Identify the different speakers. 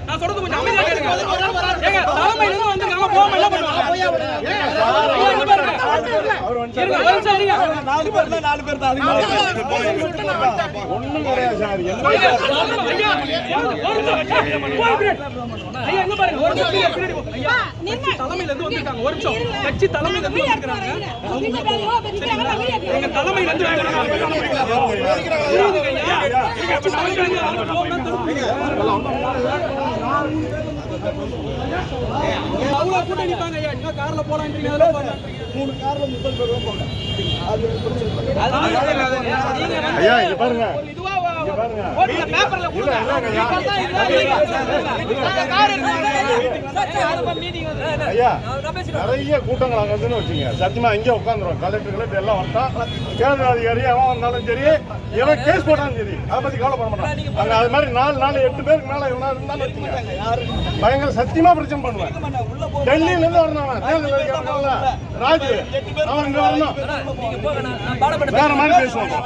Speaker 1: நான் சொல்றது கொஞ்சம் அமைதியா கேளுங்க. ஏங்க தலைமையில இருந்து வந்திருக்காங்க போகாம என்ன பண்ணுவாங்க? நாலு பேர் தான் ஒண்ணும் கிடையாது சார். ஐயா எங்க பாருங்க ஒரு நிமிஷம் தலைமையில இருந்து வந்திருக்காங்க. ஒரு நிமிஷம் கட்சி தலைமையில இருந்து வந்திருக்காங்க. எங்க தலைமையில இருந்து அவ்வளவு கூட்டம் நிப்பாங்க. ஐயா இன்னும் கார்ல போலான்றீங்க. 3 கார்ல 30 பேர் போங்க.
Speaker 2: ஐயா இங்க பாருங்க. நிறைய கூட்டங்கள் அங்க இருந்து வச்சுங்க. சத்தியமா இங்கே உட்காந்துருவோம். கலெக்டர் எல்லாம் வந்தா தேர்தல் அதிகாரி அவன் வந்தாலும் சரி, எவன் கேஸ் போட்டாலும் சரி, அதை பத்தி கவலைப்பட மாட்டான். அங்க அது மாதிரி 8 பேருக்கு மேல இருந்தாலும் வச்சுங்க, பயங்கர சத்தியமா பிரச்சனை பண்ணுவேன். டெல்லியில இருந்து வரணும் தேர்தல் அதிகாரி ராஜு, அவன் இங்க வரணும். வேற மாதிரி பேசுவாங்க.